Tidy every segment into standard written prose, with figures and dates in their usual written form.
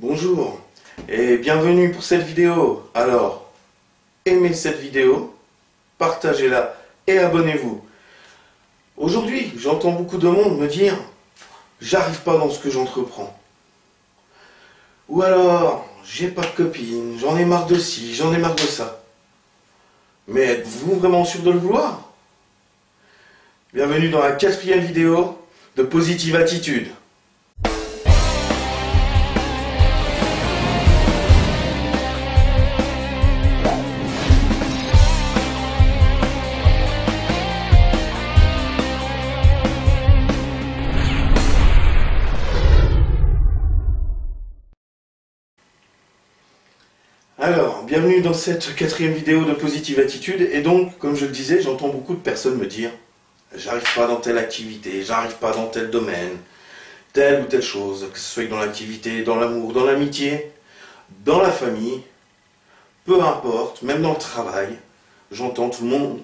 Bonjour et bienvenue pour cette vidéo. Alors, aimez cette vidéo, partagez-la et abonnez-vous. Aujourd'hui, j'entends beaucoup de monde me dire « J'arrive pas dans ce que j'entreprends ». Ou alors « J'ai pas de copine, j'en ai marre de ci, j'en ai marre de ça ». Mais êtes-vous vraiment sûr de le vouloir? Bienvenue dans la 4e vidéo de Positive Attitude. Alors, bienvenue dans cette 4e vidéo de Positive Attitude. Et donc, comme je le disais, j'entends beaucoup de personnes me dire « J'arrive pas dans telle activité, j'arrive pas dans tel domaine, telle ou telle chose, que ce soit dans l'activité, dans l'amour, dans l'amitié, dans la famille, peu importe, même dans le travail, j'entends tout le monde,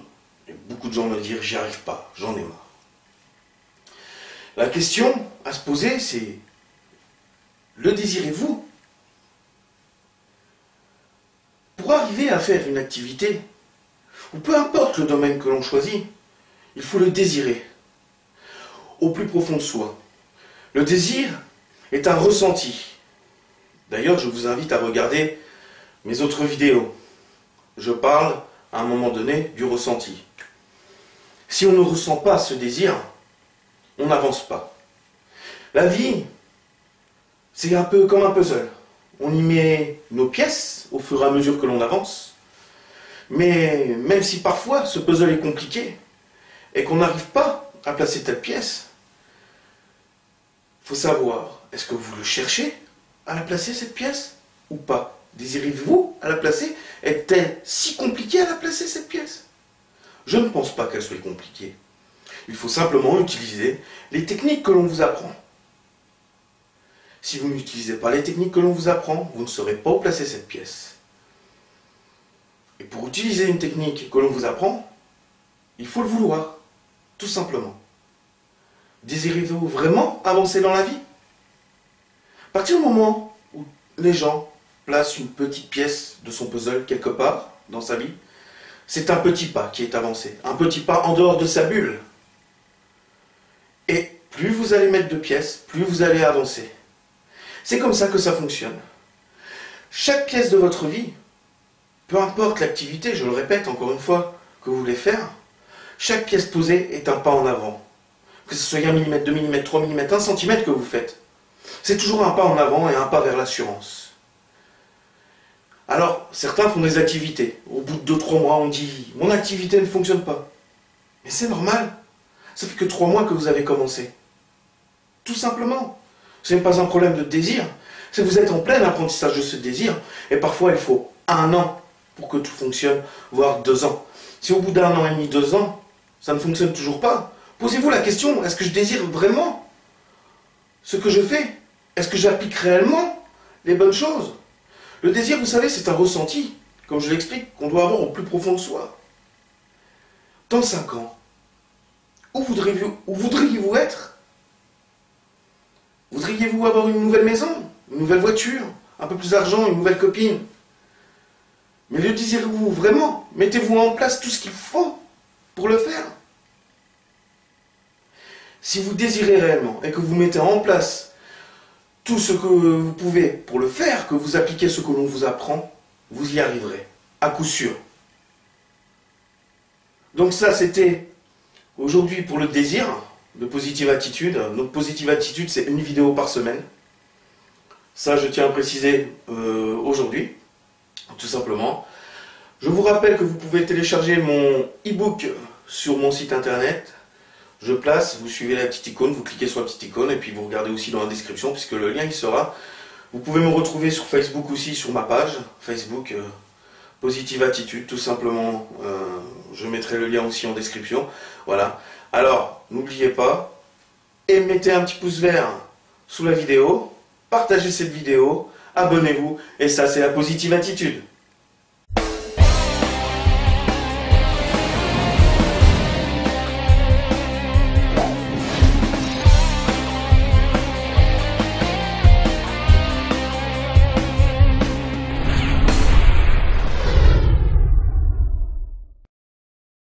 et beaucoup de gens me dire « J'y arrive pas, j'en ai marre ». La question à se poser, c'est « Le désirez-vous » ? Pour arriver à faire une activité, ou peu importe le domaine que l'on choisit, il faut le désirer, au plus profond de soi. Le désir est un ressenti. D'ailleurs, je vous invite à regarder mes autres vidéos. Je parle, à un moment donné, du ressenti. Si on ne ressent pas ce désir, on n'avance pas. La vie, c'est un peu comme un puzzle. On y met nos pièces au fur et à mesure que l'on avance. Mais même si parfois ce puzzle est compliqué et qu'on n'arrive pas à placer telle pièce, il faut savoir, est-ce que vous le cherchez à la placer cette pièce ou pas? Désirez-vous à la placer? Est-elle si compliquée à la placer cette pièce? Je ne pense pas qu'elle soit compliquée. Il faut simplement utiliser les techniques que l'on vous apprend. Si vous n'utilisez pas les techniques que l'on vous apprend, vous ne saurez pas où placer cette pièce. Et pour utiliser une technique que l'on vous apprend, il faut le vouloir, tout simplement. Désirez-vous vraiment avancer dans la vie? À partir du moment où les gens placent une petite pièce de son puzzle quelque part dans sa vie, c'est un petit pas qui est avancé, un petit pas en dehors de sa bulle. Et plus vous allez mettre de pièces, plus vous allez avancer. C'est comme ça que ça fonctionne. Chaque pièce de votre vie, peu importe l'activité, je le répète encore une fois, que vous voulez faire, chaque pièce posée est un pas en avant. Que ce soit 1 mm, 2 mm, 3 mm, 1 cm que vous faites. C'est toujours un pas en avant et un pas vers l'assurance. Alors, certains font des activités. Au bout de 2-3 mois, on dit « Mon activité ne fonctionne pas ». Mais c'est normal. Ça fait que 3 mois que vous avez commencé. Tout simplement. Ce n'est pas un problème de désir, c'est que vous êtes en plein apprentissage de ce désir, et parfois il faut 1 an pour que tout fonctionne, voire 2 ans. Si au bout d'1 an et demi, 2 ans, ça ne fonctionne toujours pas, posez-vous la question, est-ce que je désire vraiment ce que je fais? Est-ce que j'applique réellement les bonnes choses? Le désir, vous savez, c'est un ressenti, comme je l'explique, qu'on doit avoir au plus profond de soi. Dans 5 ans, où voudriez-vous être? Voudriez-vous avoir une nouvelle maison, une nouvelle voiture, un peu plus d'argent, une nouvelle copine? Mais le désirez-vous vraiment? Mettez-vous en place tout ce qu'il faut pour le faire. Si vous désirez réellement et que vous mettez en place tout ce que vous pouvez pour le faire, que vous appliquez ce que l'on vous apprend, vous y arriverez, à coup sûr. Donc ça, c'était aujourd'hui pour le désir de Positive Attitude. Donc Positive Attitude, c'est une vidéo par semaine. Ça, je tiens à préciser aujourd'hui, tout simplement. Je vous rappelle que vous pouvez télécharger mon e-book sur mon site internet. Je place, vous suivez la petite icône, vous cliquez sur la petite icône et puis vous regardez aussi dans la description puisque le lien il sera. Vous pouvez me retrouver sur Facebook aussi, sur ma page Facebook Positive Attitude, tout simplement. Je mettrai le lien aussi en description. Voilà. Alors, n'oubliez pas, et mettez un petit pouce vert sous la vidéo, partagez cette vidéo, abonnez-vous, et ça c'est la Positive Attitude.